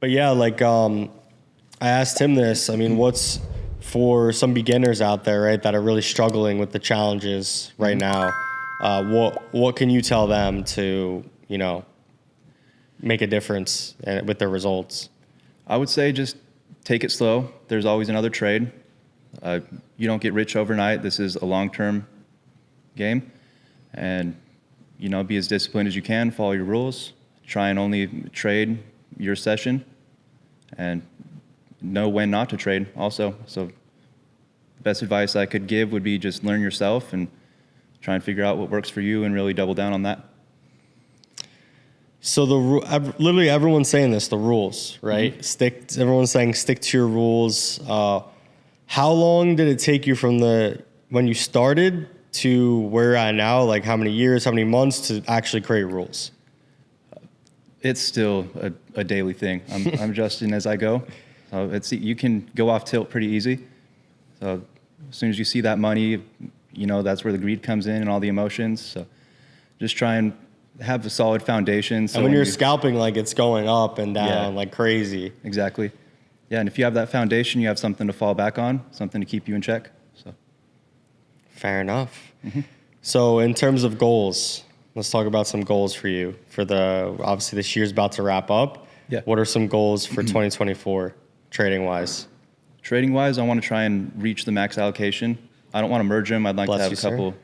But yeah, like I asked him this. I mean, what's for some beginners out there, right, that are really struggling with the challenges right now? What can you tell them to, make a difference with their results? I would say just take it slow. There's always another trade. You don't get rich overnight. This is a long-term game. And, be as disciplined as you can, follow your rules, try and only trade your session, and know when not to trade also. So the best advice I could give would be just learn yourself and try and figure out what works for you and really double down on that. So literally everyone's saying this, the rules, right? Mm-hmm. Everyone's saying stick to your rules. How long did it take you from when you started to where you're at now? Like how many years, how many months to actually create rules? It's still a daily thing. I'm adjusting as I go. So you can go off tilt pretty easy. So as soon as you see that money, that's where the greed comes in and all the emotions. So just try and have a solid foundation. So and when you're scalping, like it's going up and down like crazy. Exactly. Yeah, and if you have that foundation, you have something to fall back on, something to keep you in check. So, fair enough. Mm-hmm. So in terms of goals, let's talk about some goals for you. Obviously this year's about to wrap up. Yeah. What are some goals for 2024 trading-wise? Trading-wise, I want to try and reach the max allocation. I don't want to merge them. I'd like to have a couple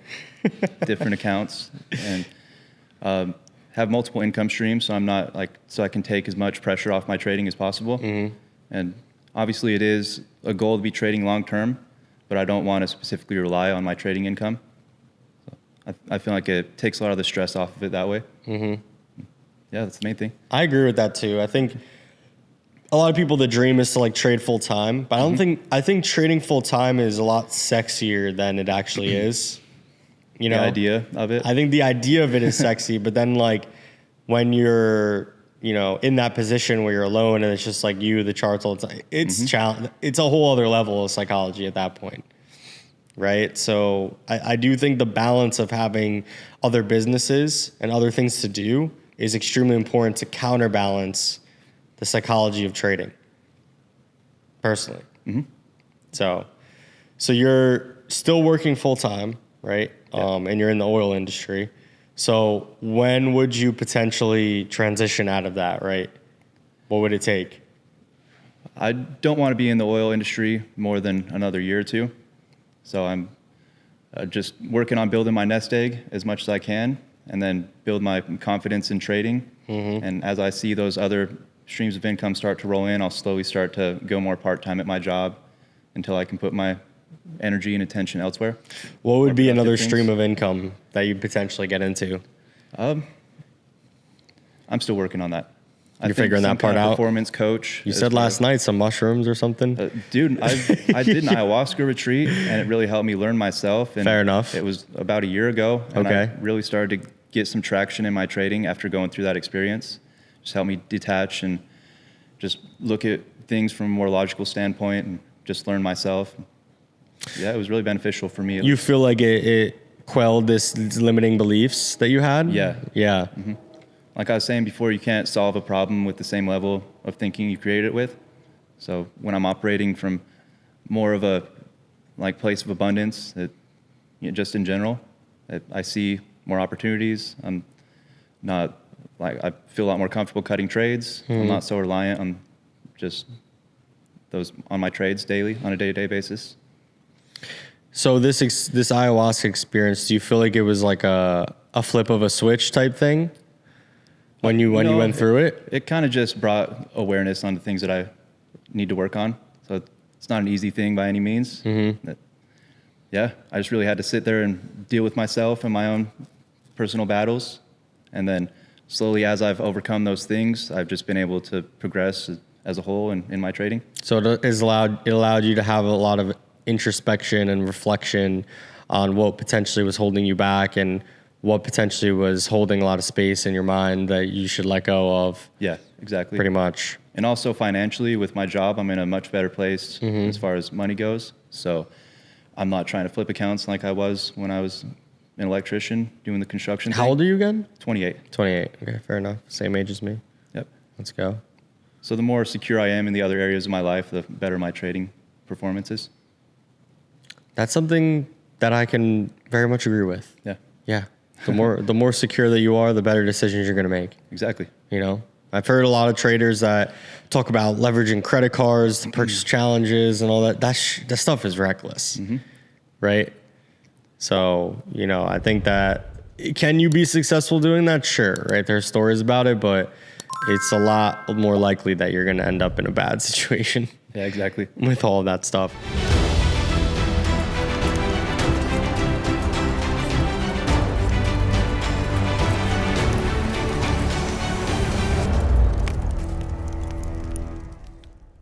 different accounts and have multiple income streams, so I can take as much pressure off my trading as possible. Mm-hmm. And obviously, it is a goal to be trading long term, but I don't want to specifically rely on my trading income. So I feel like it takes a lot of the stress off of it that way. Mm-hmm. Yeah, that's the main thing. I agree with that too. I think a lot of people, the dream is to like trade full time, but I think trading full time is a lot sexier than it actually is. The idea of it. I think the idea of it is sexy, but then like when you're, in that position where you're alone and it's just like you, the charts all the time, it's a whole other level of psychology at that point. Right. So I do think the balance of having other businesses and other things to do is extremely important to counterbalance the psychology of trading personally. Mm-hmm. So you're still working full time, right? Yeah. And you're in the oil industry. So when would you potentially transition out of that, right? What would it take? I don't want to be in the oil industry more than another year or two. So I'm just working on building my nest egg as much as I can and then build my confidence in trading. Mm-hmm. And as I see those other streams of income start to roll in, I'll slowly start to go more part-time at my job until I can put my energy and attention elsewhere. What would be another stream of income that you'd potentially get into? I'm still working on that. You're figuring that part out? Performance coach. You said last night some mushrooms or something? Dude, I did an ayahuasca retreat, and it really helped me learn myself. And fair enough. It was about a year ago, and I really started to get some traction in my trading after going through that experience. Just helped me detach and just look at things from a more logical standpoint and just learn myself. Yeah, it was really beneficial for me. You feel like it quelled these limiting beliefs that you had? Yeah. Yeah. Mm-hmm. Like I was saying before, you can't solve a problem with the same level of thinking you created it with. So when I'm operating from more of a place of abundance, just in general, I see more opportunities. I'm not I feel a lot more comfortable cutting trades. Mm-hmm. I'm not so reliant on just on my trades daily on a day-to-day basis. So this ayahuasca experience, do you feel like it was like a flip of a switch type thing when you went through it? It kind of just brought awareness on the things that I need to work on. So it's not an easy thing by any means. Mm-hmm. I just really had to sit there and deal with myself and my own personal battles. And then slowly as I've overcome those things, I've just been able to progress as a whole in my trading. So it allowed you to have a lot of introspection and reflection on what potentially was holding you back and what potentially was holding a lot of space in your mind that you should let go of. Yeah, exactly. Pretty much. And also financially with my job, I'm in a much better place as far as money goes. So I'm not trying to flip accounts like I was when I was an electrician doing the construction How old are you again? 28. 28. Okay, fair enough. Same age as me. Yep. Let's go. So the more secure I am in the other areas of my life, the better my trading performance is. That's something that I can very much agree with. Yeah. Yeah. The more secure that you are, the better decisions you're going to make. Exactly. You know, I've heard a lot of traders that talk about leveraging credit cards to purchase challenges and all that. That stuff is reckless, right? So, you know, I think that can you be successful doing that? Sure, right? There's stories about it, but it's a lot more likely that you're going to end up in a bad situation. Yeah, exactly. With all of that stuff.